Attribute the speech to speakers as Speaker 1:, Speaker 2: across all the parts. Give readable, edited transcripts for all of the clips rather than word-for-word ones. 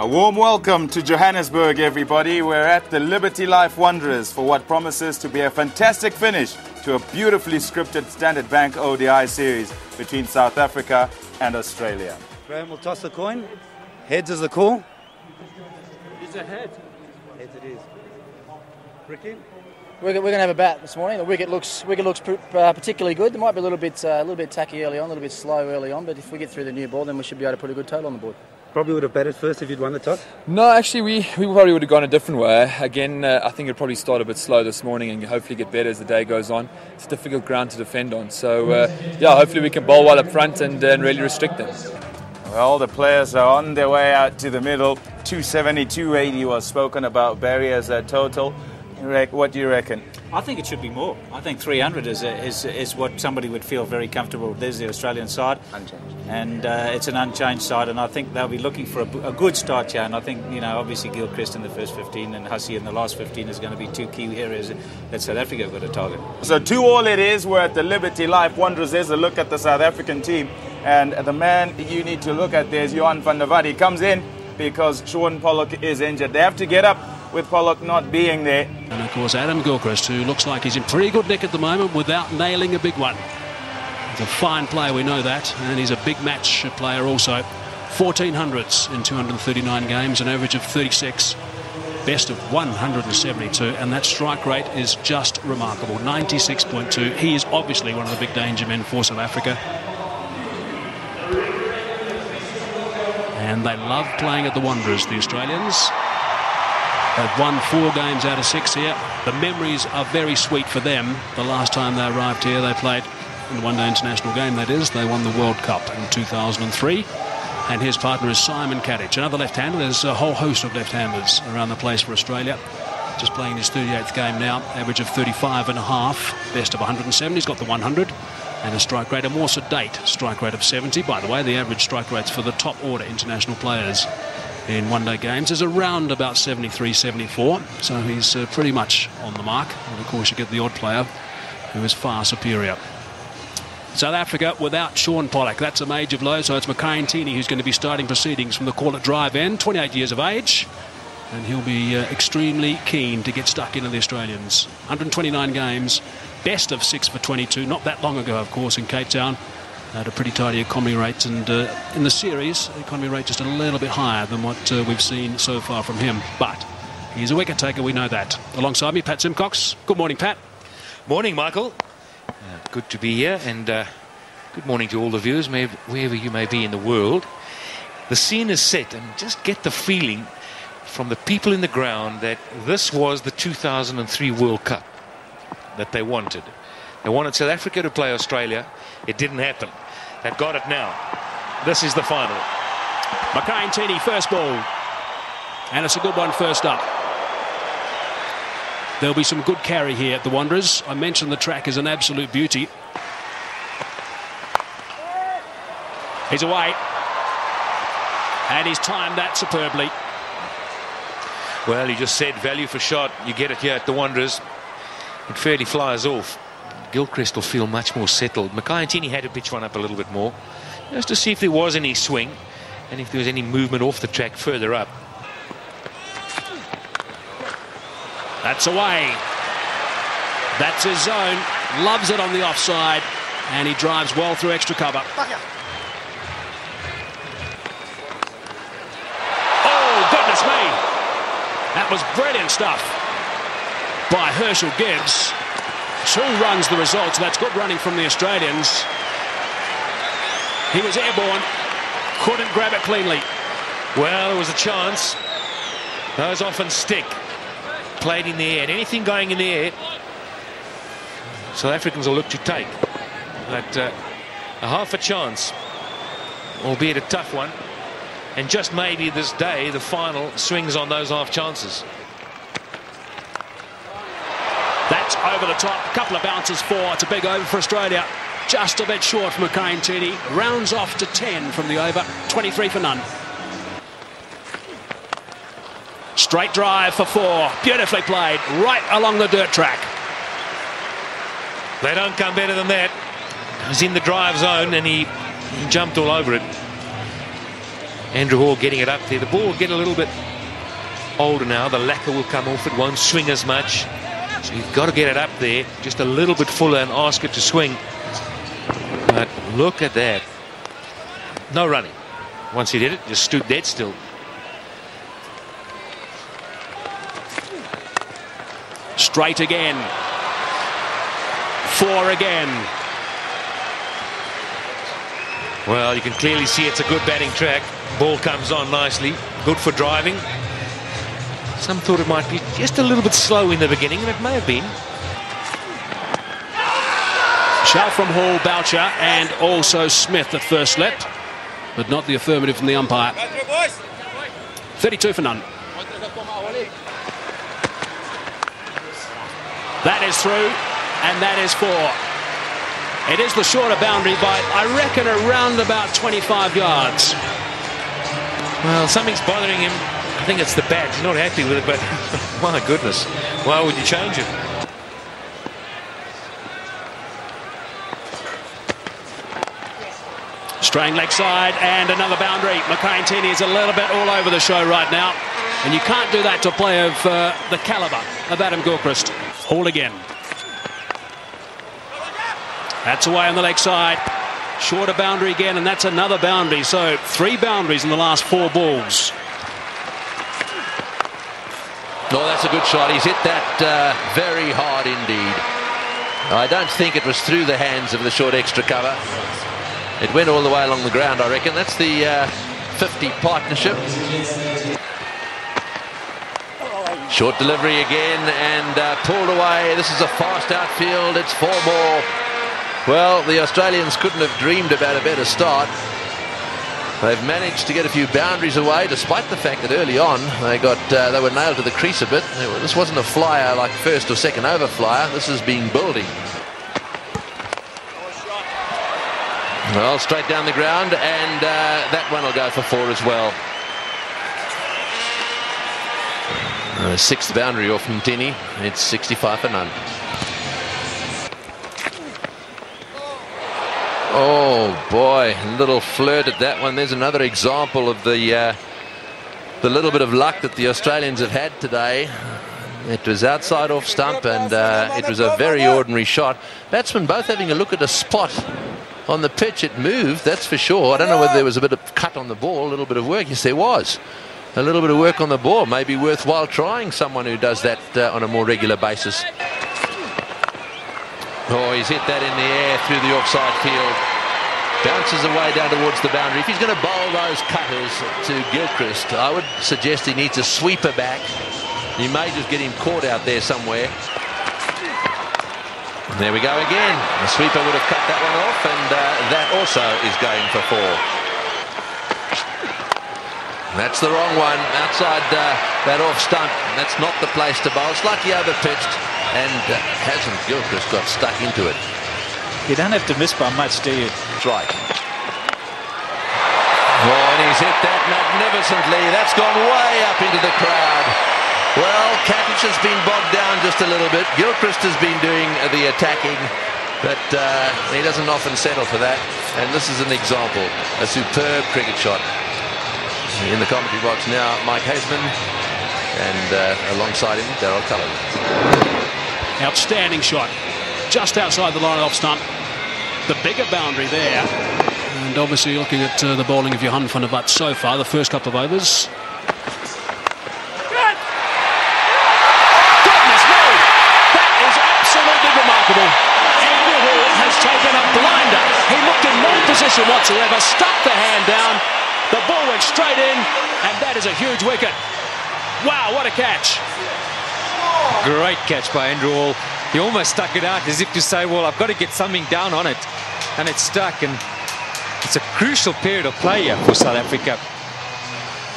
Speaker 1: A warm welcome to Johannesburg, everybody. We're at the Liberty Life Wanderers for what promises to be a fantastic finish to a beautifully scripted Standard Bank ODI series between South Africa and Australia.
Speaker 2: Graham will toss the coin. Heads is the call.
Speaker 3: It's a head.
Speaker 2: Heads it is. Bracken?
Speaker 4: We're going to have a bat this morning. The wicket looks particularly good. It might be a little bit tacky early on, a little bit slow early on, but if we get through the new ball, then we should be able to put a good total on the board.
Speaker 2: Probably would have batted first if you'd won the toss?
Speaker 3: No, actually, we probably would have gone a different way. Again, I think it'll probably start a bit slow this morning and hopefully get better as the day goes on. It's a difficult ground to defend on. So, hopefully we can bowl well up front and really restrict them.
Speaker 1: Well, the players are on their way out to the middle. 270, 280 was spoken about Barry as a total. What do you reckon?
Speaker 5: I think it should be more. I think 300 is what somebody would feel very comfortable with. There's the Australian side.
Speaker 1: Unchanged.
Speaker 5: And it's an unchanged side, and I think they'll be looking for a good start here. And I think, obviously Gilchrist in the first 15 and Hussey in the last 15 is going to be two key areas that South Africa have got to target.
Speaker 1: So 2-2 it is. We're at the Liberty Life Wanderers. There's a look at the South African team. And the man you need to look at there is Johan van der Walt. He comes in because Shaun Pollock is injured. They have to get up with Pollock not being there.
Speaker 6: And of course Adam Gilchrist, who looks like he's in pretty good nick at the moment without nailing a big one. He's a fine player, we know that, and he's a big match player also. 1400s in 239 games, an average of 36, best of 172, and that strike rate is just remarkable, 96.2. He is obviously one of the big danger men for South Africa. And they love playing at the Wanderers, the Australians. They've won 4 games out of 6 here. The memories are very sweet for them. The last time they arrived here, they played in the one-day international game, that is. They won the World Cup in 2003. And his partner is Symonds Katich, another left-hander. There's a whole host of left-handers around the place for Australia. Just playing his 38th game now, average of 35.5, best of 170. He's got the 100. And a strike rate, a more sedate strike rate of 70. By the way, the average strike rates for the top-order international players in one-day games is around about 73, 74. So he's pretty much on the mark. And of course, you get the odd player who is far superior. South Africa without Shaun Pollock. That's a major blow. So it's Ntini who's going to be starting proceedings from the call-it drive end. 28 years of age. And he'll be extremely keen to get stuck into the Australians. 129 games. Best of 6 for 22. Not that long ago, of course, in Cape Town. Had a pretty tidy economy rate, and in the series, the economy rate just a little bit higher than what we've seen so far from him. But he's a wicket taker, we know that. Alongside me, Pat Simcox. Good morning, Pat.
Speaker 7: Morning, Michael. Good to be here, and good morning to all the viewers, wherever you may be in the world. The scene is set, and just get the feeling from the people in the ground that this was the 2003 World Cup that they wanted. They wanted South Africa to play Australia. It didn't happen. They've got it now. This is the final.
Speaker 6: Ntini, first ball. And it's a good one first up. There'll be some good carry here at the Wanderers. I mentioned the track is an absolute beauty. He's away. And he's timed that superbly.
Speaker 7: Well, he just said value for shot. You get it here at the Wanderers. It fairly flies off. Gilchrist will feel much more settled. Ntini had to pitch one up a little bit more, just to see if there was any swing and if there was any movement off the track further up.
Speaker 6: That's away. That's his zone. Loves it on the offside, and he drives well through extra cover. Oh, goodness me. That was brilliant stuff by Herschel Gibbs. 2 runs the result. That's good running from the Australians. He was airborne, couldn't grab it cleanly.
Speaker 7: Well, it was a chance. Those often stick. Played in the air, and anything going in the air, South Africans will look to take. But a half a chance, albeit a tough one, and just maybe this day the final swings on those half chances.
Speaker 6: That's over the top. A couple of bounces for. It's a big over for Australia. Just a bit short from Ntini. Rounds off to 10 from the over. 23 for none. Straight drive for 4. Beautifully played. Right along the dirt track.
Speaker 7: They don't come better than that. He's in the drive zone and he jumped all over it. Andrew Hall getting it up there. The ball will get a little bit older now. The lacquer will come off. It won't swing as much. So you've got to get it up there just a little bit fuller and ask it to swing. But look at that. No running. Once he did it, just stood dead still.
Speaker 6: Straight again. 4 again.
Speaker 7: Well, you can clearly see it's a good batting track. Ball comes on nicely. Good for driving. Some thought it might be just a little bit slow in the beginning, and it may have been.
Speaker 6: Shout from Hall, Boucher, and also Smith at first leapt, but not the affirmative from the umpire. 32 for none. That is through, and that is 4. It is the shorter boundary by, I reckon, around about 25 yards.
Speaker 7: Well, something's bothering him. I think it's the bat. He's not happy with it, but my goodness, why would you change it?
Speaker 6: Straying leg side and another boundary. Ntini is a little bit all over the show right now, and you can't do that to a player of the calibre of Adam Gilchrist. Hall again. That's away on the leg side. Shorter boundary again, and that's another boundary. So 3 boundaries in the last 4 balls.
Speaker 8: Oh, that's a good shot. He's hit that very hard indeed. I don't think it was through the hands of the short extra cover. It went all the way along the ground, I reckon. That's the 50 partnership. Short delivery again and pulled away. This is a fast outfield. It's 4 more. Well, the Australians couldn't have dreamed about a better start. They've managed to get a few boundaries away, despite the fact that early on they were nailed to the crease a bit. This wasn't a flyer like first or second over flyer. This has been building. Well, straight down the ground, and that one will go for 4 as well. 6th boundary off Ntini. It's 65 for none. Oh boy, little flirt at that one. There's another example of the little bit of luck that the Australians have had today. It was outside off stump, and it was a very ordinary shot. Batsmen both having a look at a spot on the pitch. It moved, that's for sure. I don't know whether there was a bit of cut on the ball, a little bit of work. Yes, there was. A little bit of work on the ball. Maybe worthwhile trying someone who does that on a more regular basis. Oh, he's hit that in the air through the offside field. Bounces away down towards the boundary. If he's going to bowl those cutters to Gilchrist, I would suggest he needs a sweeper back. You may just get him caught out there somewhere. And there we go again. The sweeper would have cut that one off, and that also is going for 4. That's the wrong one. Outside that off stump. That's not the place to bowl. Slightly over-pitched, and hasn't Gilchrist got stuck into it.
Speaker 5: You don't have to miss by much, do you?
Speaker 8: That's right. Oh, and he's hit that magnificently. That's gone way up into the crowd. Well, Katich has been bogged down just a little bit. Gilchrist has been doing the attacking, but he doesn't often settle for that. And this is an example. A superb cricket shot. In the commentary box now, Mike Haseman, and alongside him, Darryl Cullen.
Speaker 6: Outstanding shot. Just outside the line off stump. The bigger boundary there. And obviously looking at the bowling of Johan van der Walt so far, the first couple of overs. Goodness me! That is absolutely remarkable. Andrew Hall has taken a blinder. He looked in no position whatsoever, stuck the hand down. The ball went straight in, and that is a huge wicket. Wow, what a catch.
Speaker 9: Great catch by Andrew Hall. He almost stuck it out as if to say, well, I've got to get something down on it. And it stuck, and it's a crucial period of play here for South Africa.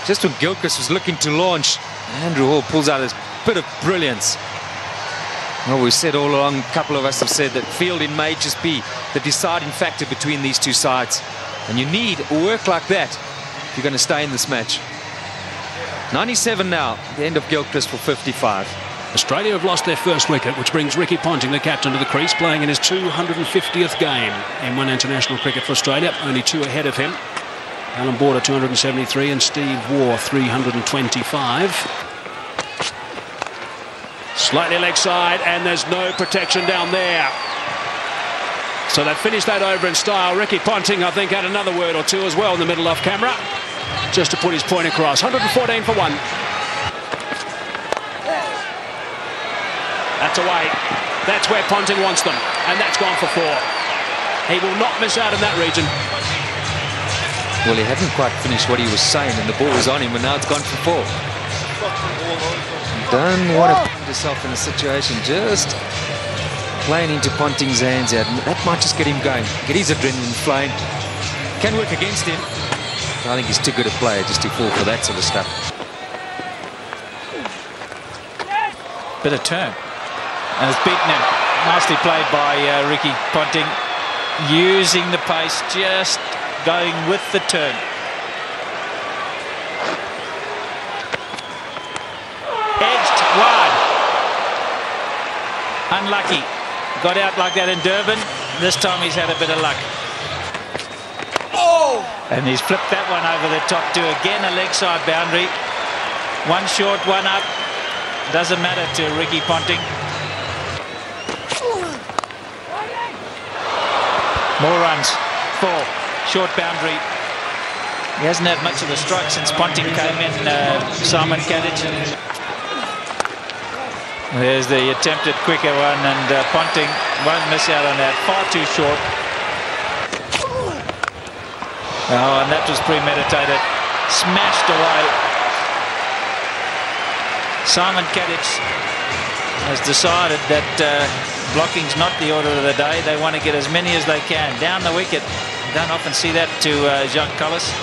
Speaker 9: Just when Gilchrist was looking to launch, Andrew Hall pulls out this bit of brilliance. Well, we've said all along, a couple of us have said that fielding may just be the deciding factor between these two sides. And you need work like that if you're going to stay in this match. 97 now, the end of Gilchrist for 55.
Speaker 6: Australia have lost their first wicket, which brings Ricky Ponting, the captain, to the crease, playing in his 250th game in one international cricket for Australia. Only 2 ahead of him. Alan Border 273 and Steve Waugh 325. Slightly leg side, and there's no protection down there. So they've finished that over in style. Ricky Ponting, I think, had another word or two as well in the middle off camera, just to put his point across. 114 for 1. That's away. That's where Ponting wants them, and that's gone for 4. He will not miss out in that region.
Speaker 9: Well, he hadn't quite finished what he was saying, and the ball was on him, and now it's gone for 4. You don't want to put yourself in a situation just playing into Ponting's hands. That might just get him going, get his adrenaline flowing. Can work against him. I think he's too good a player just to fall for that sort of stuff.
Speaker 5: Bit of turn. And it's beaten him. Nicely played by Ricky Ponting. Using the pace, just going with the turn. Edged wide. Unlucky. Got out like that in Durban. This time he's had a bit of luck. Oh! And he's flipped that one over the top to again a leg side boundary. One short, one up. Doesn't matter to Ricky Ponting. More runs. 4. Short boundary. He hasn't had much of the strike since Ponting came in, Symonds, Katich. There's the attempted quicker one, and Ponting won't miss out on that. Far too short. Oh, and that was premeditated. Smashed away. Symonds, Katich has decided that blocking's not the order of the day. They want to get as many as they can. Down the wicket. Don't often see that to Gilchrist.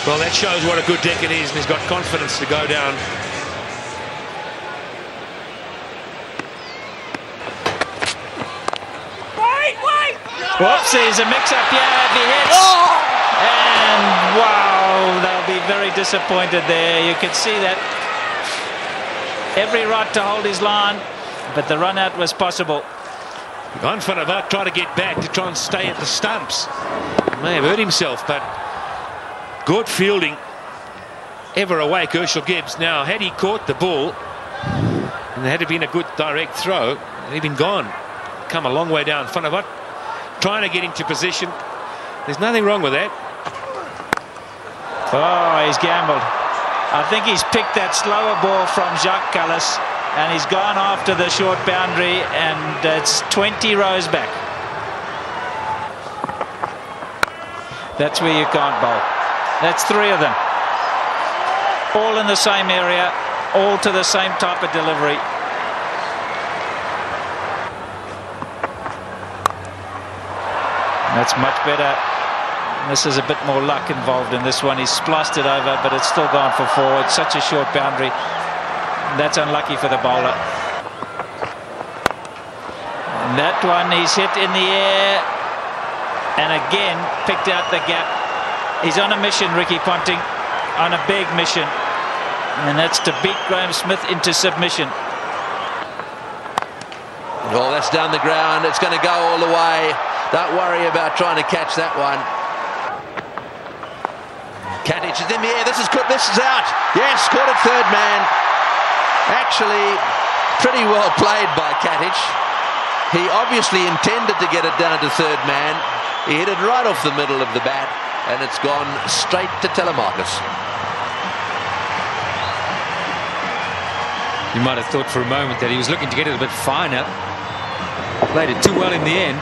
Speaker 7: Well, that shows what a good deck it is, and he's got confidence to go down.
Speaker 5: Wait! Whoops, there's a mix-up here. If he hits. And wow, they'll be very disappointed there. You can see that. Every right to hold his line, but the run-out was possible.
Speaker 7: Van der Vaart tried to get back to try and stay at the stumps. May have hurt himself, but good fielding. Ever awake, Herschel Gibbs. Now, had he caught the ball, and there had been a good direct throw, he'd been gone. Come a long way down. Van der Vaart trying to get into position. There's nothing wrong with that.
Speaker 5: Oh, he's gambled. I think he's picked that slower ball from Gilchrist, and he's gone after the short boundary, and it's 20 rows back. That's where you can't bowl. That's 3 of them. All in the same area, all to the same type of delivery. That's much better. This is a bit more luck involved in this one. He's spliced it over, but it's still gone for 4. It's such a short boundary. That's unlucky for the bowler. And that one he's hit in the air, and again picked out the gap. He's on a mission, Ricky Ponting, on a big mission, and that's to beat Graham Smith into submission.
Speaker 8: Well, that's down the ground. It's going to go all the way. Don't worry about trying to catch that one. Katich is in the air. This is good. This is out. Yes, caught it third man. Actually, pretty well played by Katich. He obviously intended to get it down to third man. He hit it right off the middle of the bat, and it's gone straight to Telemachus.
Speaker 9: You might have thought for a moment that he was looking to get it a bit finer. Played it too well in the end.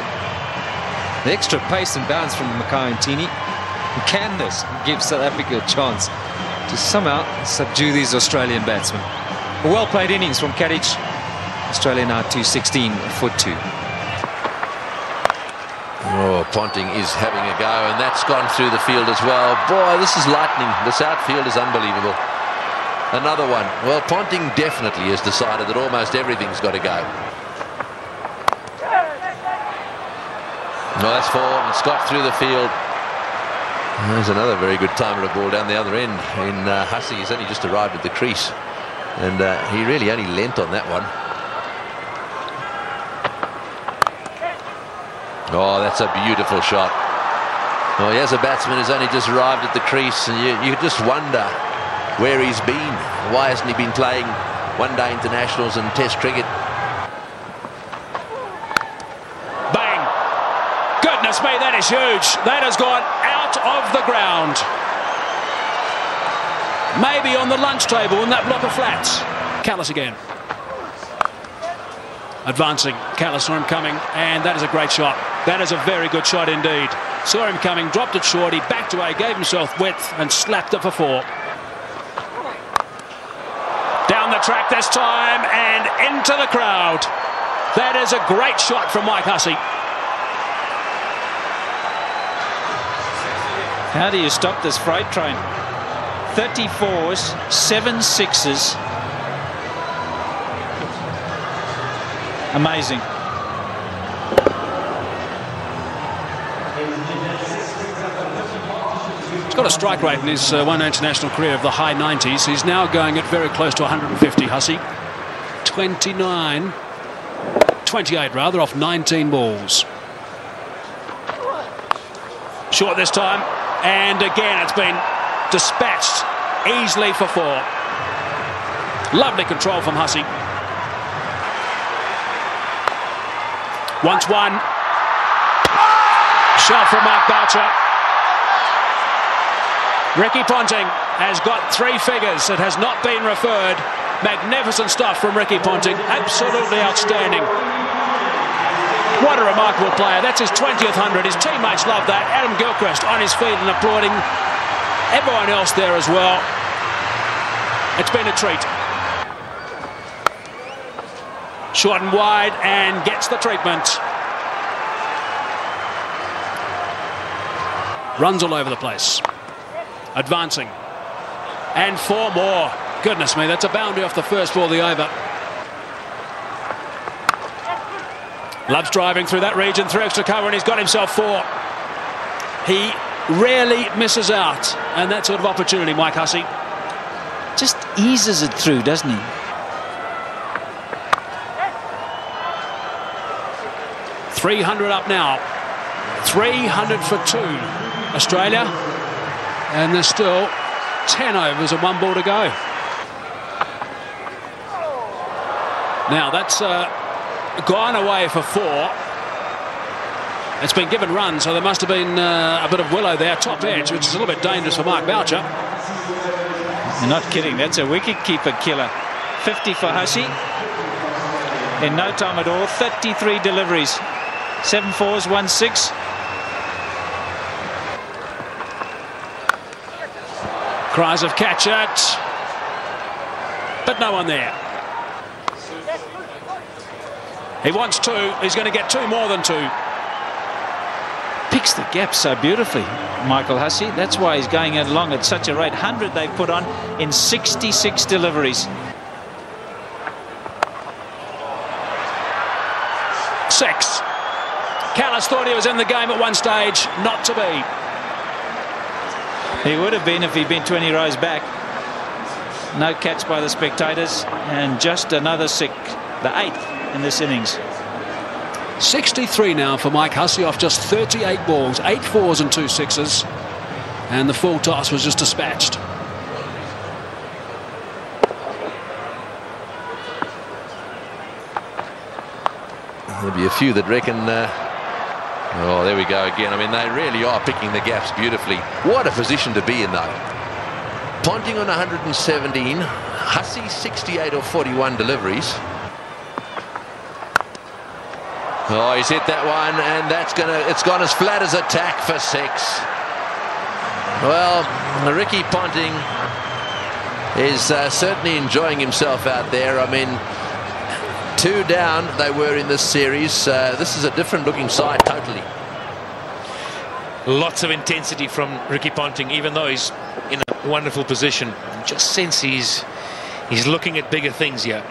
Speaker 9: The extra pace and bounce from Ntini. Can this give South Africa a chance to somehow subdue these Australian batsmen? A well-played innings from Katich. Australia now 216 for 2.
Speaker 8: Oh, Ponting is having a go, and that's gone through the field as well. Boy, this is lightning. This outfield is unbelievable. Another one. Well, Ponting definitely has decided that almost everything's got to go. Nice form. It's got through the field. There's another very good timer of ball down the other end in Hussey. He's only just arrived at the crease, and he really only lent on that one. Oh, that's a beautiful shot. Well, here's a batsman who's only just arrived at the crease, and you just wonder where he's been. Why hasn't he been playing one-day internationals and Test cricket?
Speaker 6: Bang! Goodness me, that is huge. That has gone out of the ground. Maybe on the lunch table in that block of flats. Callis again. Advancing. Callis saw him coming, and that is a great shot. That is a very good shot indeed. Saw him coming, dropped it short, he backed away, gave himself width and slapped it for 4. Down the track this time and into the crowd. That is a great shot from Mike Hussey.
Speaker 5: How do you stop this freight train? 34s, 7 sixes. Amazing.
Speaker 6: He's got a strike rate in his one international career of the high 90s. He's now going at very close to 150, Hussey. 28 rather, off 19 balls. Short this time, and again it's been dispatched easily for 4. Lovely control from Hussey. Once one. Shot from Mark Boucher. Ricky Ponting has got 3 figures. It has not been referred. Magnificent stuff from Ricky Ponting. Absolutely outstanding. What a remarkable player. That's his 20th 100. His teammates love that. Adam Gilchrist on his feet and applauding. Everyone else there as well. It's been a treat. Short and wide and gets the treatment. Runs all over the place. Advancing. And 4 more. Goodness me, that's a boundary off the first ball of the over. Loves driving through that region, through extra cover, and he's got himself 4. He rarely misses out, and that sort of opportunity, Mike Hussey.
Speaker 5: Just eases it through, doesn't he?
Speaker 6: .300 up now. 300 for 2. Australia. And there's still 10 overs and 1 ball to go. Now that's gone away for 4. It's been given run, so there must have been a bit of willow there, top edge, which is a little bit dangerous for Mark Boucher.
Speaker 5: You're not kidding, that's a wicket-keeper killer. 50 for Hussey. In no time at all, 33 deliveries. 7 fours, 1 6.
Speaker 6: Cries of catch it, but no one there. He wants 2. He's going to get 2 more than 2.
Speaker 5: Picks the gap so beautifully, Michael Hussey. That's why he's going along at such a rate. 100 they've put on in 66 deliveries.
Speaker 6: 6. Callis thought he was in the game at one stage. Not to be.
Speaker 5: He would have been if he'd been 20 rows back. No catch by the spectators, and just another 6, the 8th in this innings.
Speaker 6: 63 now for Mike Hussey off just 38 balls, 8 4s and 2 6s, and the full toss was just dispatched.
Speaker 8: There'll be a few that reckon oh, there we go again. I mean, they really are picking the gaps beautifully. What a position to be in, though. Ponting on 117, Hussey 68 or 41 deliveries. Oh, he's hit that one, and it's gone as flat as a tack for 6. Well, Ricky Ponting is certainly enjoying himself out there. I mean, 2 down they were in this series. This is a different looking side totally.
Speaker 7: Lots of intensity from Ricky Ponting, even though he's in a wonderful position. Just sense he's looking at bigger things here.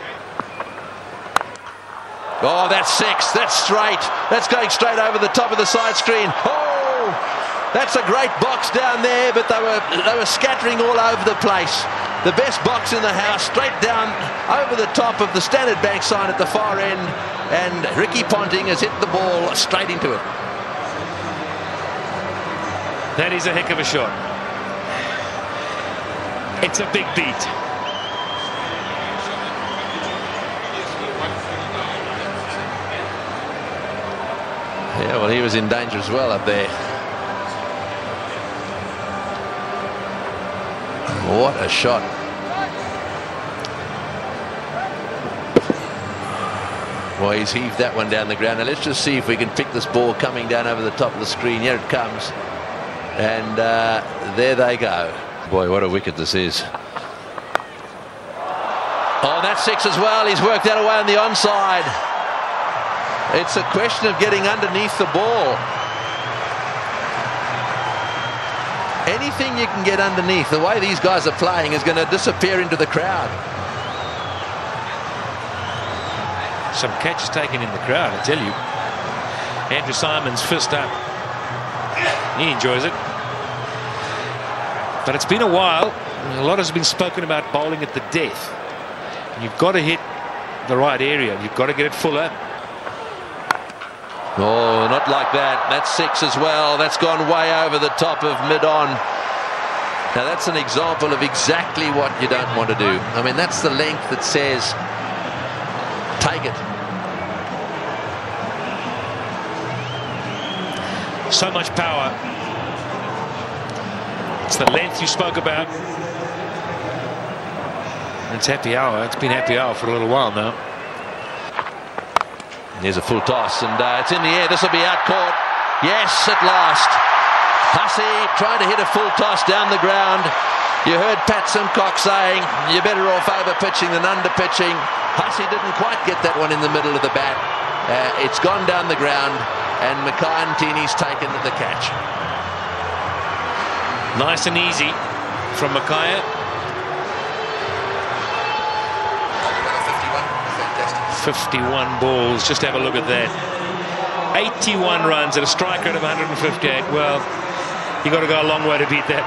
Speaker 8: Oh, that's 6. That's straight. That's going straight over the top of the side screen. Oh, that's a great box down there, but they were scattering all over the place. The best box in the house, straight down over the top of the Standard Bank sign at the far end, and Ricky Ponting has hit the ball straight into it.
Speaker 7: That is a heck of a shot. It's a big beat.
Speaker 8: Yeah, well, he was in danger as well up there. What a shot. Well, he's heaved that one down the ground. Now let's just see if we can pick this ball coming down over the top of the screen. Here it comes. And there they go. Boy, what a wicket this is. Oh, that's 6 as well. He's worked that away on the onside. It's a question of getting underneath the ball. Anything you can get underneath, the way these guys are playing, is going to disappear into the crowd.
Speaker 7: Some catches taken in the crowd, I tell you. Andrew Symonds fist up. He enjoys it. But it's been a while. A lot has been spoken about bowling at the death. You've got to hit the right area. You've got to get it fuller.
Speaker 8: Oh, not like that. That's 6 as well. That's gone way over the top of mid-on. Now that's an example of exactly what you don't want to do. I mean, that's the length that says take it.
Speaker 7: So much power. It's the length you spoke about. It's happy hour. It's been happy hour for a little while now.
Speaker 8: Here's a full toss, and it's in the air. This will be out caught. Yes, at last. Hussey trying to hit a full toss down the ground. You heard Pat Simcock saying you're better off over pitching than under pitching. Hussey didn't quite get that one in the middle of the bat. It's gone down the ground, and Ntini's taken the catch.
Speaker 7: Nice and easy from Mackay. 51 balls, just have a look at that. 81 runs at a strike rate of 158. Well, you got to go a long way to beat that.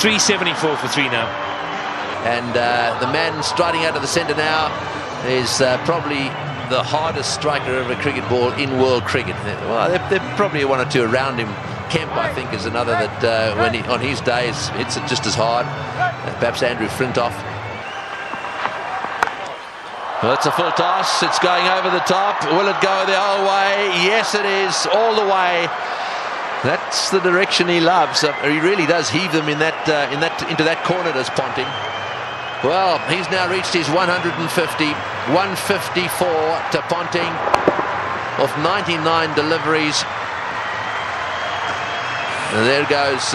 Speaker 7: 374 for 3 now.
Speaker 8: And the man striding out of the centre now is probably the hardest striker of a cricket ball in world cricket. Well, there probably one or two around him. Kemp, I think, is another that when on his days hits it just as hard. Perhaps Andrew Flintoff. Well, it's a full toss. It's going over the top. Will it go the whole way? Yes, it is, all the way. That's the direction he loves. He really does heave them into that corner, does Ponting. Well, he's now reached his 150. 154 to Ponting of 99 deliveries. And there goes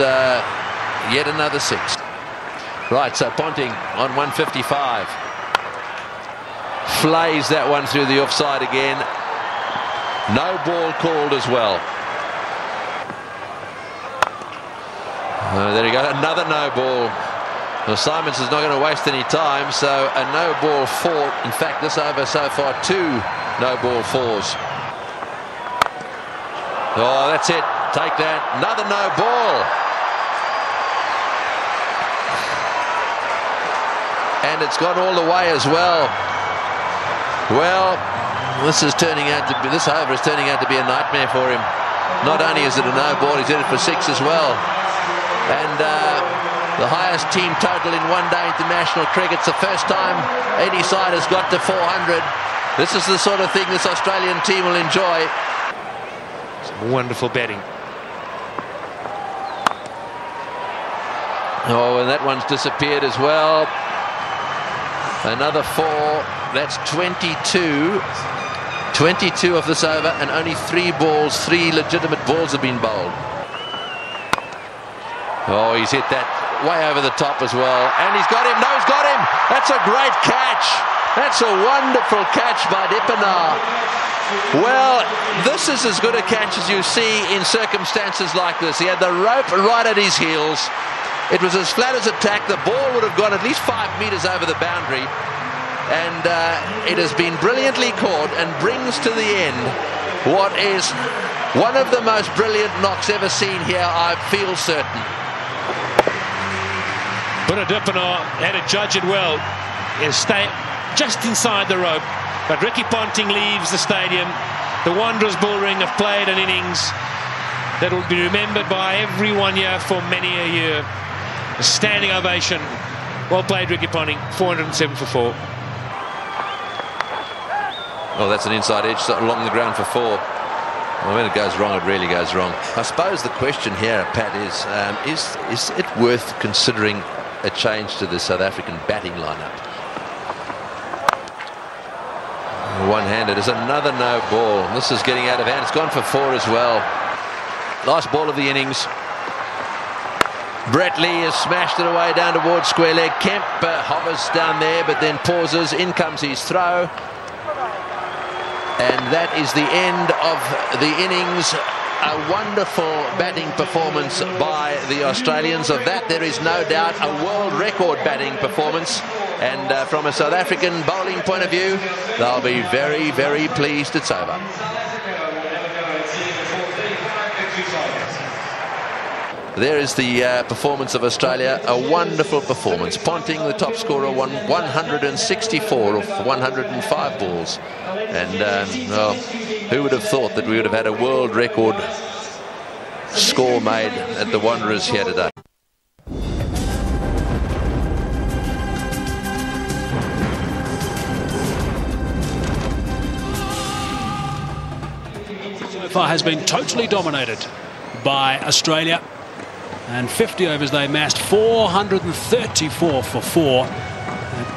Speaker 8: yet another 6. Right, so Ponting on 155. Flays that one through the offside again. No ball called as well. There you go, another no ball. Well, Symonds is not going to waste any time, so a no ball 4. In fact, this over so far 2 no ball 4s. Oh, that's it. Take that. Another no ball. And it's gone all the way as well. Well, this over is turning out to be a nightmare for him. Not only is it a no ball, he's hit it for 6 as well. And the highest team total in one-day international cricket. It's the first time any side has got to 400. This is the sort of thing this Australian team will enjoy.
Speaker 7: Some wonderful batting.
Speaker 8: Oh, and that one's disappeared as well. Another 4. That's 22. 22 of this over, and only 3 legitimate balls have been bowled. Oh, he's hit that way over the top as well. And he's got him. No, he's got him. That's a great catch. That's a wonderful catch by Dippenaar. Well, this is as good a catch as you see in circumstances like this. He had the rope right at his heels. It was as flat as a tack. The ball would have gone at least 5 metres over the boundary. And it has been brilliantly caught and brings to the end what is one of the most brilliant knocks ever seen here, I feel certain.
Speaker 7: But Dippenaar had to judge it well. He'll stay just inside the rope. But Ricky Ponting leaves the stadium. The Wanderers Bullring have played an innings.
Speaker 6: that will be remembered by everyone here for many a year. A standing ovation. Well played, Ricky Ponting. 407 for 4.
Speaker 8: Oh, that's an inside edge along the ground for 4. Well, when it goes wrong, it really goes wrong. I suppose the question here, Pat, is it worth considering a change to the South African batting lineup? One-handed is another no ball. This is getting out of hand. It's gone for 4 as well. Last ball of the innings. Brett Lee has smashed it away down towards square leg. Kemp hovers down there, but then pauses. In comes his throw. And that is the end of the innings. A wonderful batting performance by the Australians. Of that, there is no doubt a world record batting performance. And from a South African bowling point of view, they'll be very, very pleased it's over. There is the performance of Australia, a wonderful performance. Ponting, the top scorer, won 164 of 105 balls. And well, who would have thought that we would have had a world record score made at the Wanderers here today?
Speaker 6: So far has been totally dominated by Australia. And 50 overs they amassed, 434 for 4.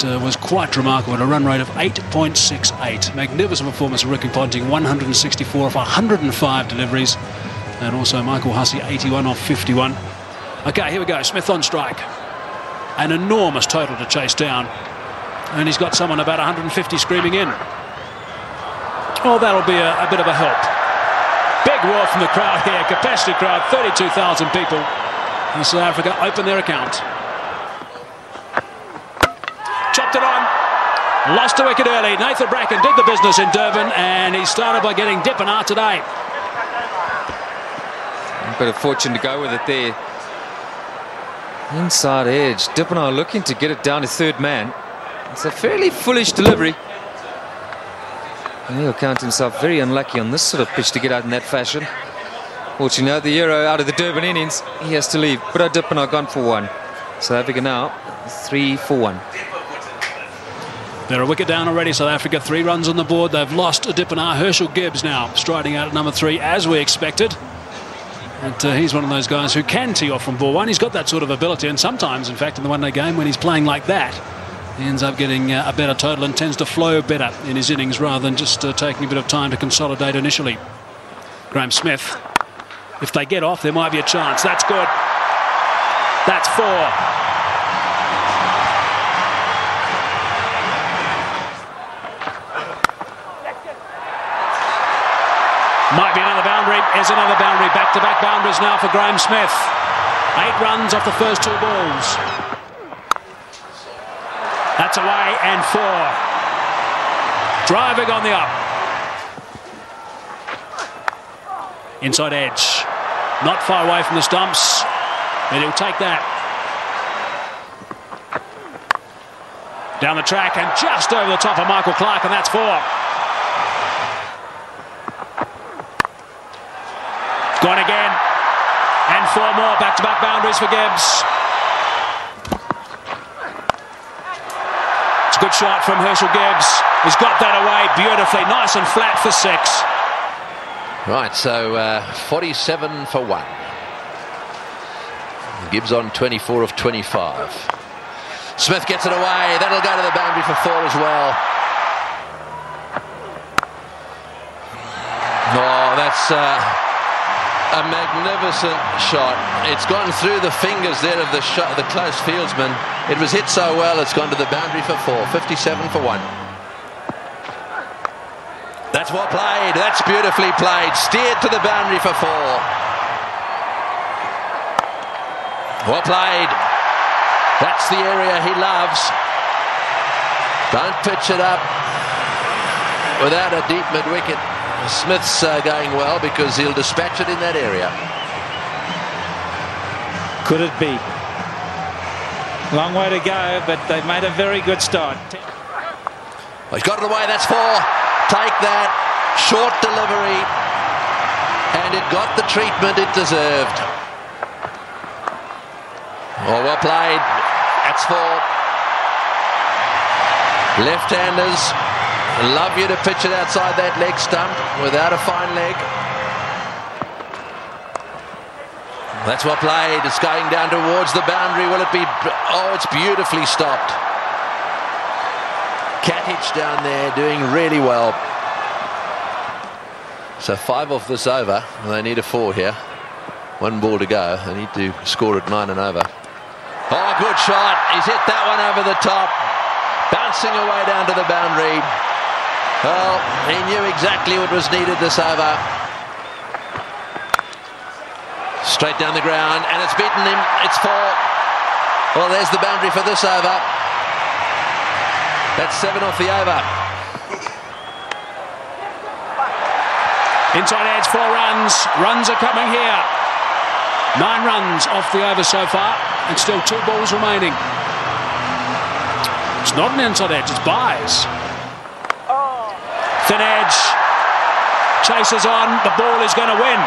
Speaker 6: It was quite remarkable, at a run rate of 8.68. Magnificent performance of Ricky Ponting, 164 of 105 deliveries. And also Michael Hussey, 81 of 51. Okay, here we go, Smith on strike. An enormous total to chase down. And he's got someone about 150 screaming in. Oh, that'll be a bit of a help. Big roar from the crowd here, capacity crowd, 32,000 people. And South Africa open their account. Chopped it on. Lost a wicket early. Nathan Bracken did the business in Durban, and he started by getting Dippenaar today.
Speaker 9: A bit of fortune to go with it there. Inside edge. Dippenaar looking to get it down to third man. It's a fairly foolish delivery. And he'll count himself very unlucky on this sort of pitch to get out in that fashion. Fortunately, the hero out of the Durban innings, he has to leave. But Dippenaar gone for 1. South Africa now 3 for 1.
Speaker 6: They're a wicket down already, South Africa. 3 runs on the board. They've lost Dippenaar. Herschel Gibbs now striding out at number 3, as we expected. And he's one of those guys who can tee off from ball 1. He's got that sort of ability, and sometimes, in fact, in the one-day game, when he's playing like that, he ends up getting a better total and tends to flow better in his innings rather than just taking a bit of time to consolidate initially. Graham Smith. If they get off, there might be a chance. That's good. That's 4. Might be another boundary. Is another boundary. Back-to-back boundaries now for Graham Smith. 8 runs off the first 2 balls. That's away and 4. Driving on the up. Inside edge. Not far away from the stumps. And he'll take that. Down the track and just over the top of Michael Clarke, and that's 4. Gone again. And 4 more back-to-back boundaries for Gibbs. It's a good shot from Herschel Gibbs. He's got that away beautifully. Nice and flat for 6.
Speaker 8: Right, so 47 for 1. Gibbs on 24 of 25. Smith gets it away. That'll go to the boundary for 4 as well. Oh, that's a magnificent shot. It's gone through the fingers there of the close fieldsman. It was hit so well, it's gone to the boundary for 4. 57 for 1. That's well played. That's beautifully played. Steered to the boundary for 4. Well played. That's the area he loves. Don't pitch it up without a deep mid-wicket. Smith's going well because he'll dispatch it in that area.
Speaker 5: Could it be? Long way to go, but they've made a very good start.
Speaker 8: Well, he's got it away. That's 4. Take that. Short delivery. and it got the treatment it deserved. Oh, well played. That's 4. Left-handers love you to pitch it outside that leg stump without a fine leg. That's well played. It's going down towards the boundary. Will it be? Oh, it's beautifully stopped. Katich down there doing really well. So 5 off this over. They need a 4 here. 1 ball to go. They need to score at 9 and over. Oh, good shot. He's hit that one over the top. Bouncing away down to the boundary. Well, he knew exactly what was needed this over. Straight down the ground, and it's beaten him. It's 4. Well, there's the boundary for this over. That's 7 off the over.
Speaker 6: Inside edge, 4 runs. Runs are coming here. 9 runs off the over so far, and still 2 balls remaining. It's not an inside edge, it's buys. Thin edge. Chases on. The ball is going to win.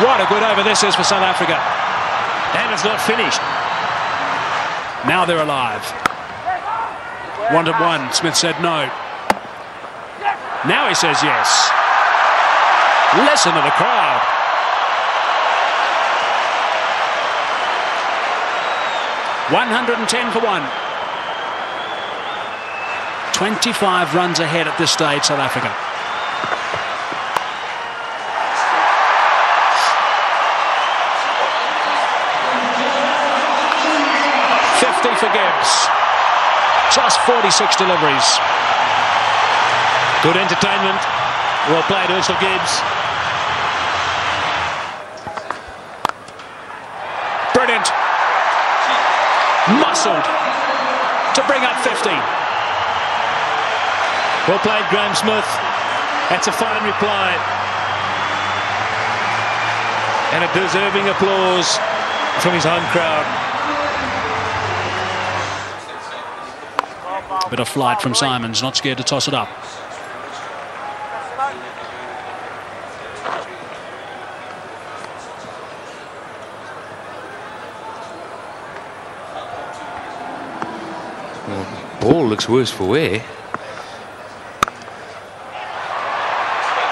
Speaker 6: What a good over this is for South Africa.
Speaker 7: And it's not finished.
Speaker 6: Now they're alive. 1-1. Smith said no. Now he says yes. Listen to the crowd. $110 for 1. 25 runs ahead at this stage, South Africa. For Gibbs. Just 46 deliveries.
Speaker 7: Good entertainment. Well played, Herschel Gibbs.
Speaker 6: Brilliant. Muscled to bring up 50.
Speaker 7: Well played, Graham Smith. That's a fine reply. And a deserving applause from his home crowd.
Speaker 6: Bit of flight from Symonds, not scared to toss it up.
Speaker 7: Well, ball looks worse for wear.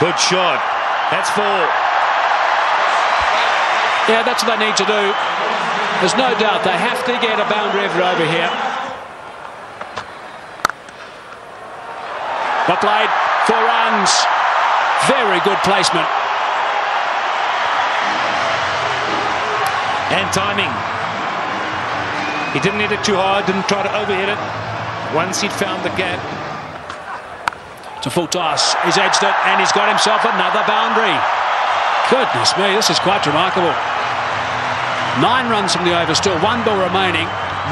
Speaker 7: Good shot. That's 4.
Speaker 6: Yeah, that's what they need to do. There's no doubt they have to get a boundary every over here. Well played, 4 runs. Very good placement.
Speaker 7: And timing. He didn't hit it too hard, didn't try to overhit it. Once he'd found the gap.
Speaker 6: It's a full toss. He's edged it and he's got himself another boundary. Goodness me, this is quite remarkable. 9 runs from the over, still 1 ball remaining.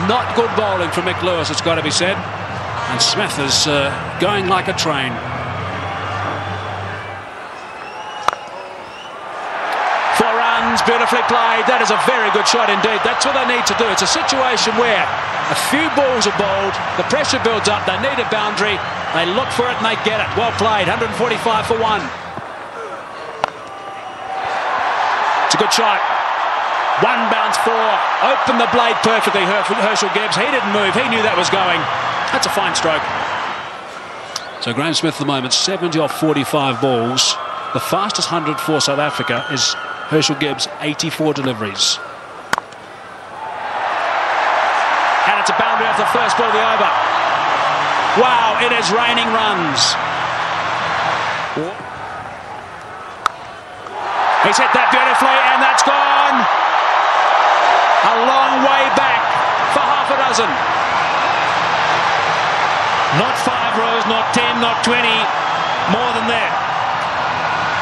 Speaker 6: Not good bowling from Mick Lewis, it's got to be said. And Smith is going like a train. 4 runs, beautifully played. That is a very good shot indeed. That's what they need to do. It's a situation where a few balls are bowled, the pressure builds up, they need a boundary, they look for it and they get it. Well played, 145 for 1. It's a good shot. 1 bounce 4. Opened the blade perfectly, Herschel Gibbs. He didn't move, he knew that was going. That's a fine stroke. So Graham Smith at the moment, 70 off 45 balls. The fastest 100 for South Africa is Herschel Gibbs, 84 deliveries. And it's a boundary off the first ball of the over. Wow, it is raining runs. He's hit that beautifully, and that's gone. A long way back for half a dozen.
Speaker 7: Not 5 rows, not 10, not 20. More than that.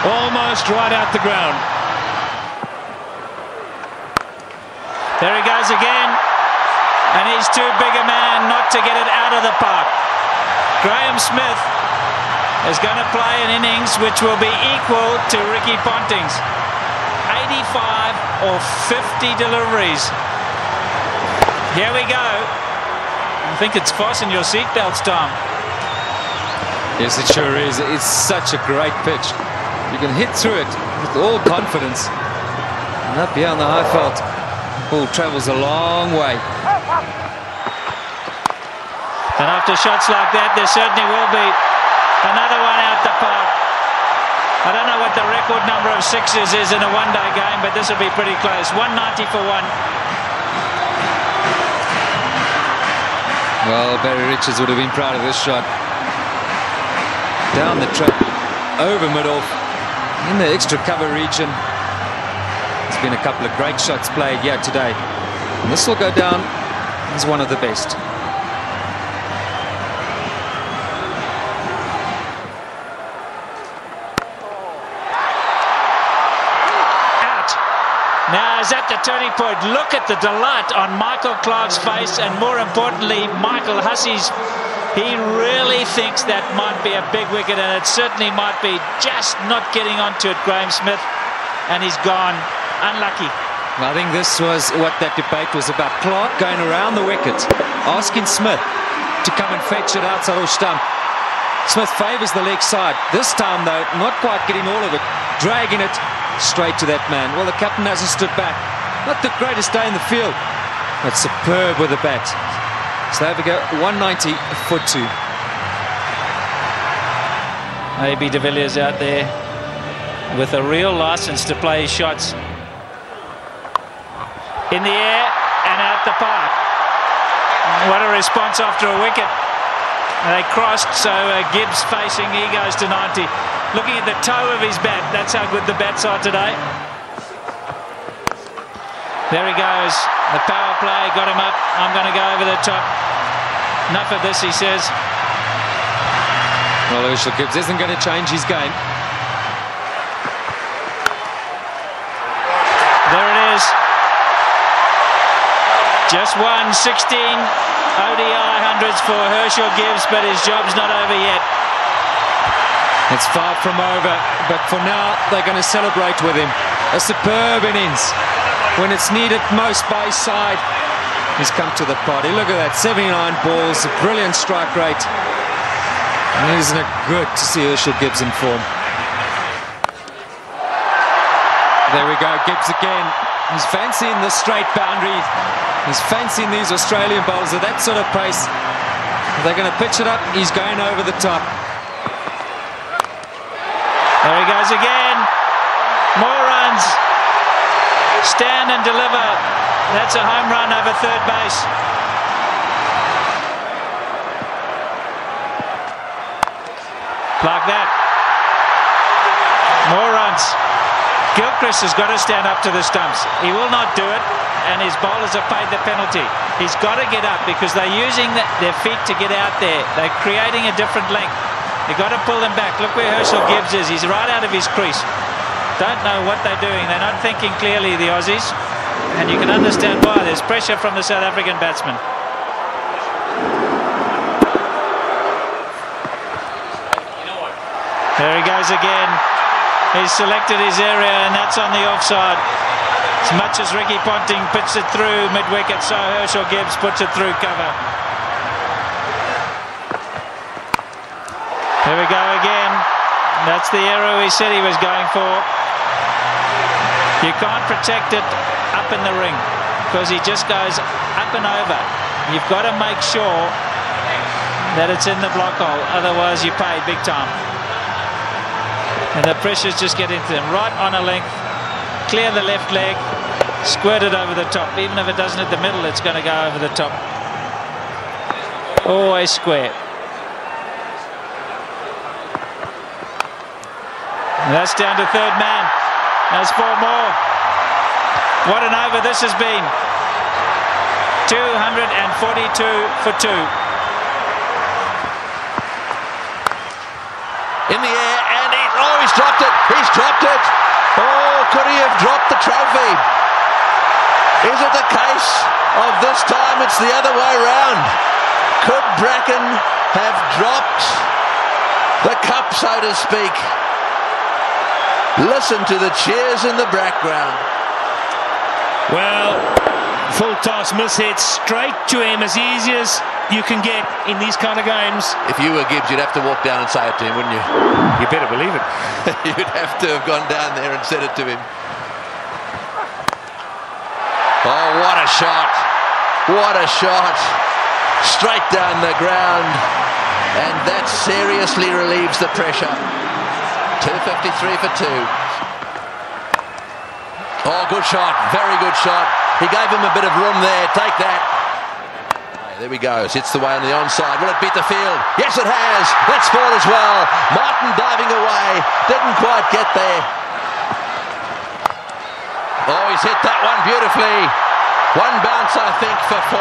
Speaker 7: Almost right out the ground.
Speaker 5: There he goes again. And he's too big a man not to get it out of the park. Graham Smith is going to play an innings which will be equal to Ricky Ponting's. 85 or 50 deliveries. Here we go. I think it's fasten your seatbelts, Tom.
Speaker 9: Yes, it sure is. It's such a great pitch. You can hit through it with all confidence. And up here on the high felt, ball travels a long way.
Speaker 5: And after shots like that, there certainly will be another one out the park. I don't know what the record number of sixes is in a one-day game, but this will be pretty close. 190 for one.
Speaker 9: Well, Barry Richards would have been proud of this shot. Down the track, over mid-off, in the extra cover region. There's been a couple of great shots played here today. And this will go down as one of the best.
Speaker 5: Now is at the turning point. Look at the delight on Michael Clarke's face, and more importantly, Michael Hussey's. He really thinks that might be a big wicket, and it certainly might be. Just not getting onto it, Graham Smith, and he's gone. Unlucky.
Speaker 9: I think this was what that debate was about. Clarke going around the wicket, asking Smith to come and fetch it outside of stump. Smith favours the leg side. This time, though, not quite getting all of it, dragging it straight to that man. Well, the captain hasn't stood back. Not the greatest day in the field, but superb with the bat. So there we go, 190 for 2.
Speaker 5: A.B. de Villiers out there with a real license to play his shots. In the air and out the park. What a response after a wicket. They crossed, so Gibbs facing, he goes to 90. Looking at the toe of his bat, that's how good the bats are today. There he goes, the power play, got him up. I'm going to go over the top. Enough of this, he says.
Speaker 9: Well, Herschel Gibbs isn't going to change his game.
Speaker 5: There it is. Just won 16 ODI hundreds for Herschel Gibbs, but his job's not over yet.
Speaker 9: It's far from over, but for now they're going to celebrate with him. A superb innings when it's needed most by his side. He's come to the party. Look at that, 79 balls, a brilliant strike rate. And isn't it good to see Herschel Gibbs in form? There we go, Gibbs again. He's fancying the straight boundary. He's fancying these Australian bowlers at that sort of pace. They're going to pitch it up. He's going over the top.
Speaker 5: There he goes again. More runs. Stand and deliver. That's a home run over third base. Like that. More runs. Gilchrist has got to stand up to the stumps. He will not do it, and his bowlers have paid the penalty. He's got to get up because they're using their feet to get out there. They're creating a different length. You've got to pull them back. Look where Herschel Gibbs is. He's right out of his crease. Don't know what they're doing. They're not thinking clearly, the Aussies. And you can understand why. There's pressure from the South African batsman. There he goes again. He's selected his area, and that's on the offside. As much as Ricky Ponting pitched it through mid-wicket, so Herschel Gibbs puts it through cover. Here we go again. That's the arrow he said he was going for. You can't protect it up in the ring because he just goes up and over. You've got to make sure that it's in the block hole, otherwise you pay big time. And the pressure's just getting to them. Right on a length, clear the left leg, squirt it over the top. Even if it doesn't hit the middle, it's going to go over the top. Always square. And that's down to third man. There's 4 more. What an over this has been. 242 for 2.
Speaker 8: In the air, and he's dropped it. He's dropped it. Oh, could he have dropped the trophy? Is it the case of this time it's the other way round? Could Bracken have dropped the cup, so to speak? Listen to the cheers in the background.
Speaker 10: Well, full toss mishit straight to him as easy as
Speaker 6: you can get in these kind of games.
Speaker 8: If you were Gibbs, you'd have to walk down and say it to him, wouldn't you?
Speaker 6: You better believe it.
Speaker 8: You'd have to have gone down there and said it to him. Oh, what a shot. What a shot. Straight down the ground. And that seriously relieves the pressure. 253 for 2. Oh, good shot. Very good shot. He gave him a bit of room there. Take that. There we go. Hits the way on the onside. Will it beat the field? Yes, it has. That's four as well. Martyn diving away. Didn't quite get there. Oh, he's hit that one beautifully. One bounce, I think, for 4.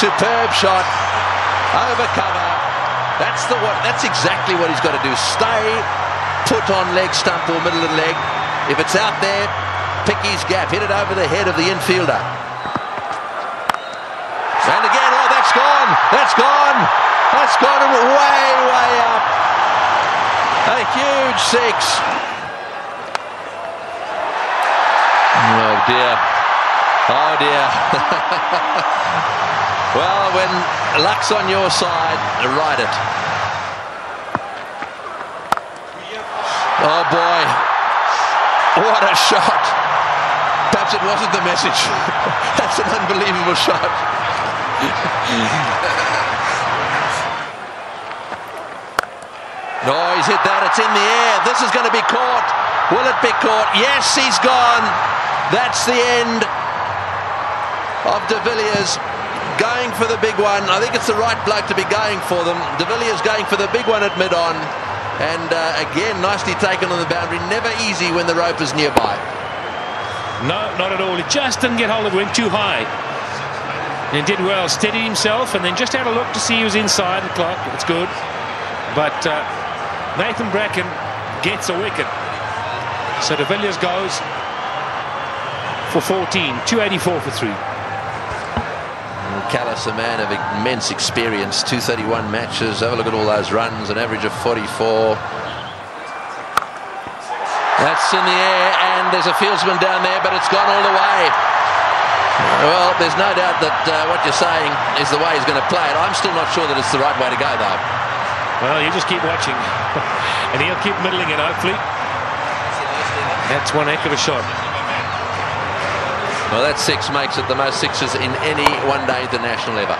Speaker 8: Superb shot. Over cover. That's exactly what he's got to do. Stay put on leg stump or middle of the leg. If it's out there, pick his gap. Hit it over the head of the infielder. And again, oh, that's gone. That's gone. That's gone way, way up. A huge 6. Oh, dear. Oh, dear. Well, when luck's on your side, ride it. Oh, boy. What a shot. Perhaps it wasn't the message. That's an unbelievable shot. No, he's hit that. It's in the air. This is going to be caught. Will it be caught? Yes, he's gone. That's the end of De Villiers going for the big one. I think it's the right bloke to be going for them. De Villiers going for the big one at mid-on. And again, nicely taken on the boundary. Never easy when the rope is nearby.
Speaker 6: No, not at all. He just didn't get hold of it. Went too high. And did well. Steadied himself and then just had a look to see he was inside the clock. It's good. But Nathan Bracken gets a wicket. So De Villiers goes for 14. 284 for 3.
Speaker 8: Callis, a man of immense experience, 231 matches. Have a look at all those runs, an average of 44. That's in the air, and there's a fieldsman down there, but it's gone all the way. Well, there's no doubt that what you're saying is the way he's going to play it. I'm still not sure that it's the right way to go, though.
Speaker 6: Well, you just keep watching, and he'll keep middling it, hopefully. That's one heck of a shot.
Speaker 8: Well, that 6 makes it the most 6s in any one-day international ever.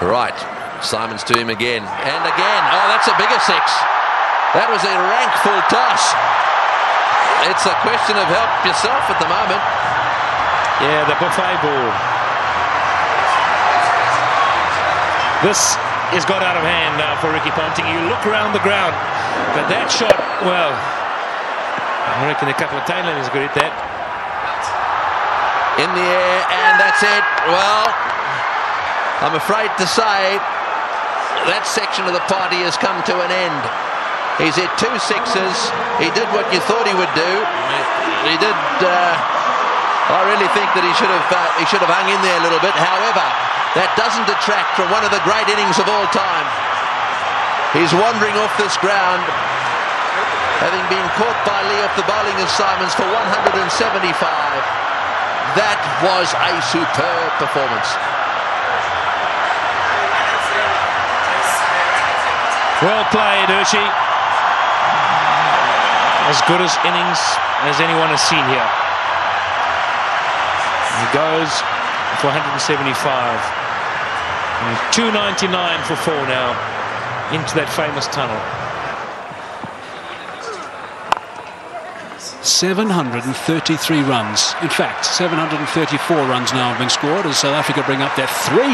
Speaker 8: Right, Symonds to him again. And again. Oh, that's a bigger 6. That was a rank full toss. It's a question of help yourself at the moment.
Speaker 6: Yeah, the buffet ball. This has got out of hand now for Ricky Ponting. You look around the ground, but that shot, well, I reckon a couple of tailenders could hit that.
Speaker 8: In the air, and that's it. Well, I'm afraid to say that section of the party has come to an end. He's hit 2 6s. He did what you thought he would do. He did. I really think that he should have hung in there a little bit. However, that doesn't detract from one of the great innings of all time. He's wandering off this ground, having been caught by Lee off the bowling of Symonds for 175. That was a superb performance.
Speaker 6: Well played, Hussey. As good as innings as anyone has seen here. He goes for 175. And 299 for 4 now into that famous tunnel.
Speaker 10: 733 runs. In fact, 734 runs now have been scored as South Africa bring up their 300.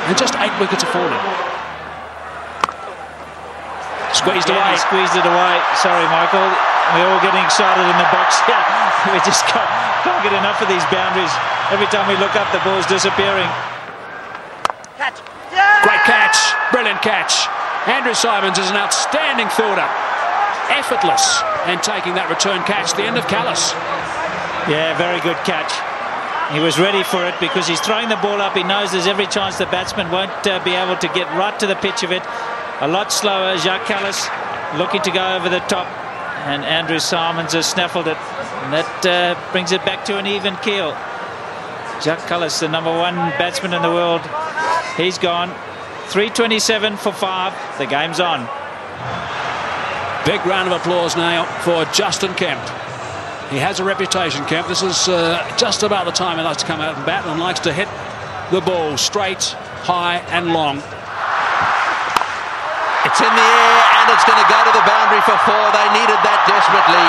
Speaker 10: And just 8 wickets have fallen.
Speaker 6: Squeezed away.
Speaker 5: He squeezed it away. Sorry, Michael. We're all getting excited in the box here. We just can't get enough of these boundaries. Every time we look up, the ball's disappearing.
Speaker 10: Catch. Yeah! Great catch. Brilliant catch. Andrew Symonds is an outstanding fielder. Effortless. And taking that return catch, the end of Callis.
Speaker 5: Yeah, very good catch. He was ready for it because he's throwing the ball up. He knows there's every chance the batsman won't be able to get right to the pitch of it. A lot slower. Jacques Callis looking to go over the top. And Andrew Symonds has snaffled it. And that brings it back to an even keel. Gilchrist, the #1 batsman in the world, he's gone. 3:27 for 5. The game's on.
Speaker 10: Big round of applause now for Justin Kemp. He has a reputation, Kemp. This is just about the time he likes to come out and bat and likes to hit the ball straight, high and long.
Speaker 8: It's in the air and it's going to go to the boundary for 4. They needed that desperately.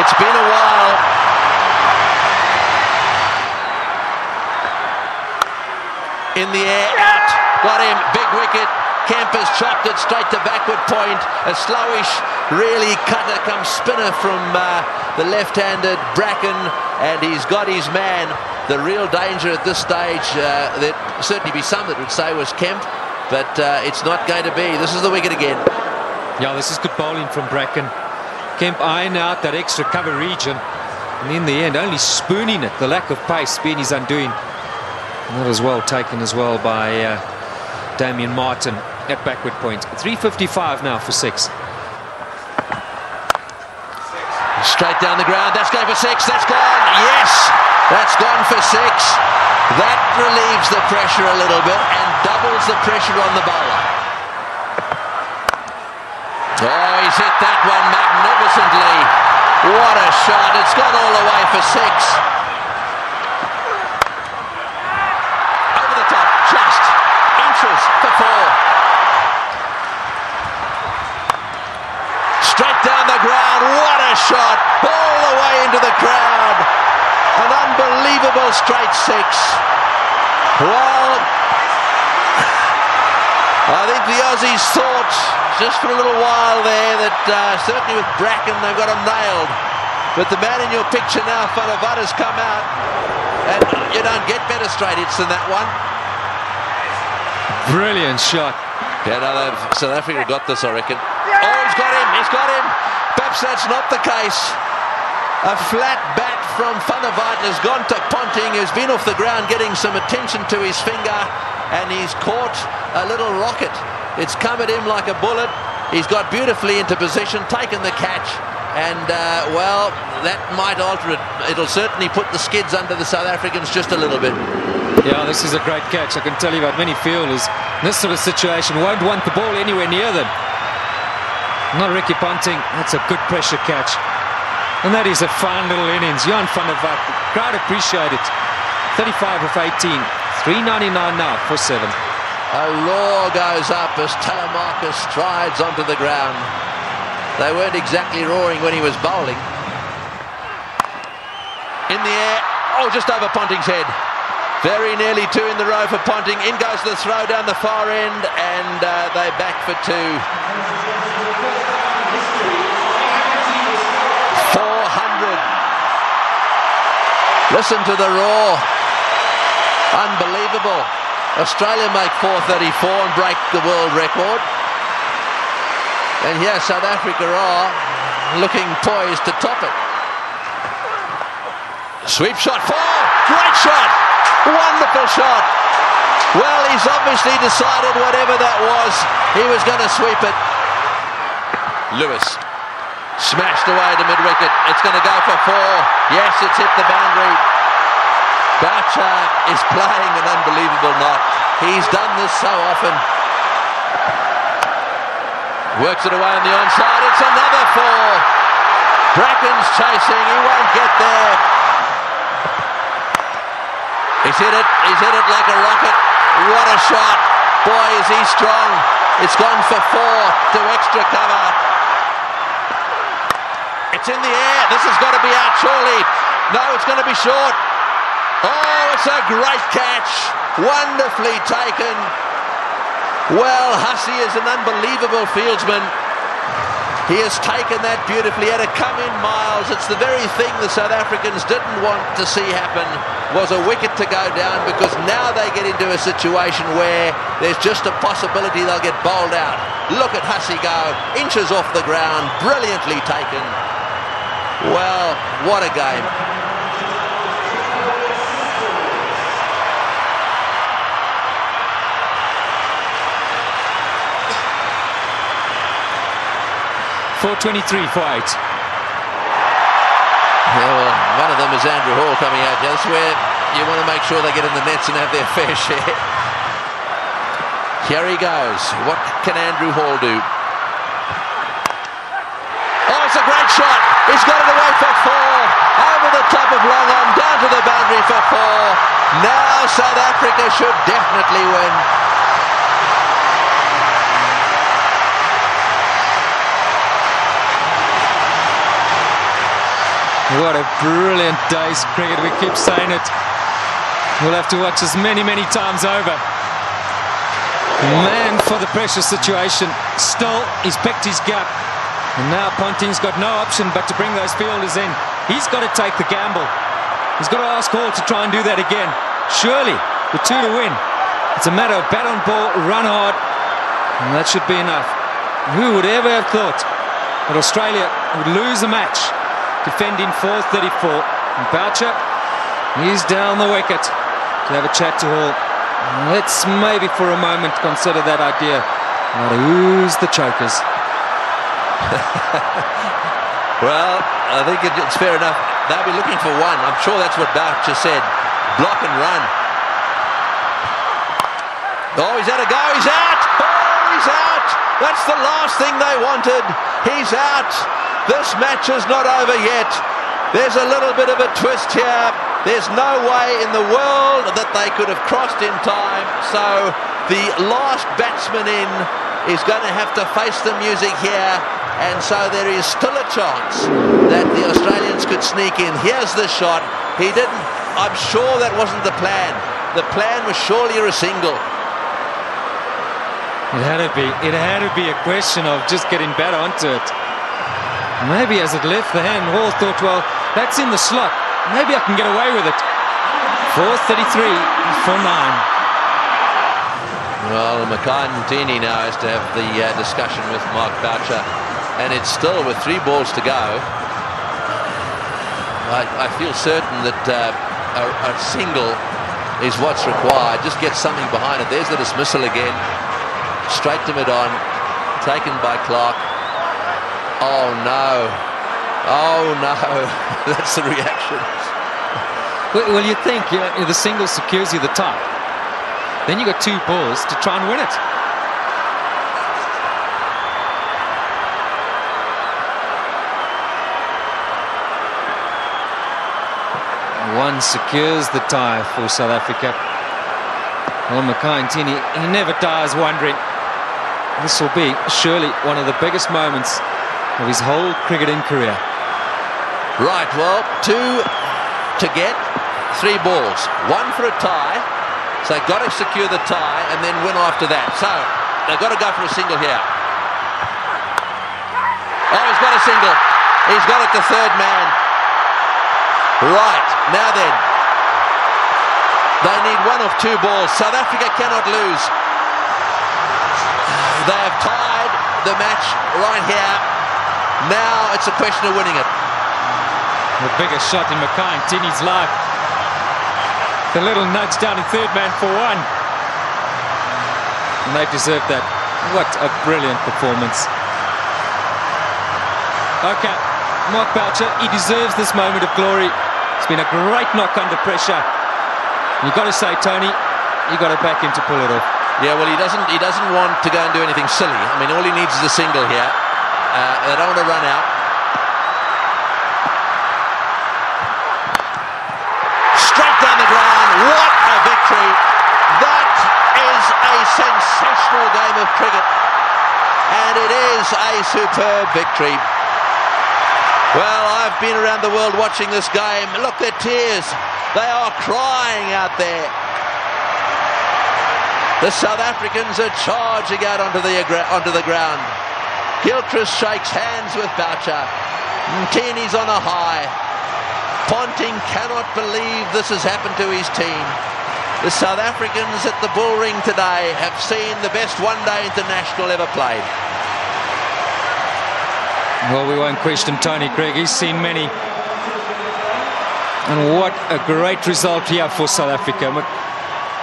Speaker 8: It's been a while. In the air, out. Got him, big wicket. Kemp has chopped it straight to backward point. A slowish, really cutter come spinner from the left-handed Bracken, and he's got his man. The real danger at this stage, there'd certainly be some that would say was Kemp, but it's not going to be. This is the wicket again.
Speaker 9: Yeah, this is good bowling from Bracken. Kemp eyeing out that extra cover region, and in the end only spooning it. The lack of pace being his undoing. And that was well taken as well by Damien Martyn at backward point. 3:55 now for 6.
Speaker 8: Straight down the ground. That's going for 6. That's gone. Yes, that's gone for 6. That relieves the pressure a little bit and doubles the pressure on the bowler. Oh, he's hit that one magnificently. What a shot. It's gone all the way for 6. Over the top, just inches for 4. Straight down the ground. What a shot. All the way into the crowd. An unbelievable straight 6. Well, I think the Aussies thought just for a little while there that certainly with Bracken they've got him nailed. But the man in your picture now, Fanavada's come out, and you don't get better straight hits than that one.
Speaker 9: Brilliant shot.
Speaker 8: Yeah, no, South Africa got this, I reckon. Oh, he's got him. He's got him. Perhaps that's not the case. A flat bat from Fanavada has gone to Ponting, who's been off the ground getting some attention to his finger, and he's caught a little rocket. It's come at him like a bullet. He's got beautifully into position, taken the catch, and well, that might alter it. It'll certainly put the skids under the South Africans just a little bit.
Speaker 9: Yeah, this is a great catch. I can tell you about many fielders in this sort of situation won't want the ball anywhere near them. Not Ricky Ponting. That's a good pressure catch. And that is a fine little innings. Johan van der Walt, crowd appreciate it. 35 of 18. 3.99 now for 7.
Speaker 8: A roar goes up as Telemachus strides onto the ground. They weren't exactly roaring when he was bowling. In the air. Oh, just over Ponting's head. Very nearly 2 in the row for Ponting. In goes the throw down the far end, and they back for 2. 400. Listen to the roar. Unbelievable. Australia make 434 and break the world record. And here South Africa are looking poised to top it. Sweep shot 4. Great shot. Wonderful shot. Well, he's obviously decided whatever that was, he was going to sweep it. Lewis smashed away to mid-wicket. It's going to go for 4. Yes, it's hit the boundary. Boucher is playing an unbelievable knock. He's done this so often. Works it away on the onside. It's another 4. Bracken's chasing. He won't get there. He's hit it. He's hit it like a rocket. What a shot. Boy, is he strong. It's gone for 4 to extra cover. It's in the air. This has got to be out surely. No, it's going to be short. Oh, it's a great catch. Wonderfully taken. Well, Hussey is an unbelievable fieldsman. He has taken that beautifully. He had to come in miles. It's the very thing the South Africans didn't want to see happen, was a wicket to go down, because now they get into a situation where there's just a possibility they'll get bowled out. Look at Hussey go. Inches off the ground. Brilliantly taken. Well, what a game.
Speaker 9: .423 for 8.
Speaker 8: Yeah, well, one of them is Andrew Hall coming out here. That's where you want to make sure they get in the nets and have their fair share. Here he goes. What can Andrew Hall do? Oh, it's a great shot. He's got it away for 4. Over the top of long on, down to the boundary for 4. Now South Africa should definitely win.
Speaker 9: What a brilliant day's cricket. We keep saying it. We'll have to watch this many, many times over. Man for the pressure situation. Still, he's picked his gap. And now Ponting's got no option but to bring those fielders in. He's got to take the gamble. He's got to ask Hall to try and do that again. Surely, with 2 to win, it's a matter of bat on ball, run hard, and that should be enough. Who would ever have thought that Australia would lose a match defending 434? And Boucher, he's down the wicket to have a chat to Hall. Let's maybe for a moment consider that idea. Now to who's the chokers?
Speaker 8: Well, I think it's fair enough. They'll be looking for 1. I'm sure that's what Boucher said. Block and run. Oh, he's had a go. He's out. Oh, he's out. That's the last thing they wanted. He's out. This match is not over yet. There's a little bit of a twist here. There's no way in the world that they could have crossed in time. So the last batsman in is going to have to face the music here. And so there is still a chance that the Australians could sneak in. Here's the shot. He didn't. I'm sure that wasn't the plan. The plan was surely a single.
Speaker 9: It had to be. It had to be a question of just getting better onto it. Maybe as it left the hand, Hall thought, well, that's in the slot. Maybe I can get away with it. 4:33 for 9.
Speaker 8: Well, Ntini now has to have the discussion with Mark Boucher. And it's still with 3 balls to go. I feel certain that a single is what's required. Just get something behind it. There's the dismissal again. Straight to mid-on. Taken by Clarke. Oh no. Oh no. That's the reaction.
Speaker 9: Well, you think the single secures you the tie. Then you got 2 balls to try and win it. One secures the tie for South Africa. Well, Ntini, he never tires wondering. This will be surely one of the biggest moments of his whole cricketing career.
Speaker 8: Right, well, 2 to get, 3 balls. 1 for a tie. So they've got to secure the tie and then win after that. So they've got to go for a single here. Oh, he's got a single. He's got it to 3rd man. Right, now then, they need 1 of 2 balls. South Africa cannot lose. They have tied the match right here. Now it's a question of winning it.
Speaker 9: The biggest shot in Ntini's life. The little nudge down in 3rd man for 1. And they deserve that. What a brilliant performance. Okay, Mark Boucher, he deserves this moment of glory. It's been a great knock under pressure. You've got to say, Tony, you've got to back him to pull it off.
Speaker 8: Yeah, well, he doesn't want to go and do anything silly. I mean, all he needs is a single here. They don't want to run out. Straight down the ground. What a victory. That is a sensational game of cricket. And it is a superb victory. Well, I've been around the world watching this game. Look, their tears. They are crying out there. The South Africans are charging out onto the ground. Gilchrist shakes hands with Boucher. Ntini's on a high. Ponting cannot believe this has happened to his team. The South Africans at the Bull Ring today have seen the best one-day international ever played.
Speaker 9: Well, we won't question Tony Craig. He's seen many. And what a great result here for South Africa.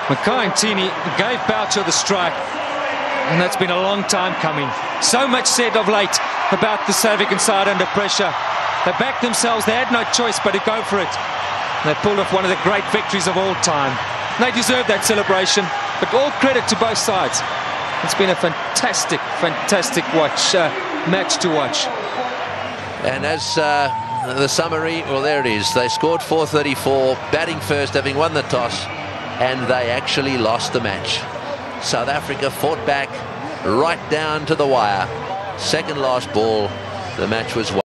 Speaker 9: Ntini gave Boucher the strike. And that's been a long time coming. So much said of late about the South African side under pressure. They backed themselves. They had no choice but to go for it. They pulled off one of the great victories of all time. They deserve that celebration, but all credit to both sides. It's been a fantastic, fantastic match to watch.
Speaker 8: And as the summary, well, there it is. They scored 434, batting first, having won the toss, and they actually lost the match. South Africa fought back right down to the wire. Second last ball, the match was won.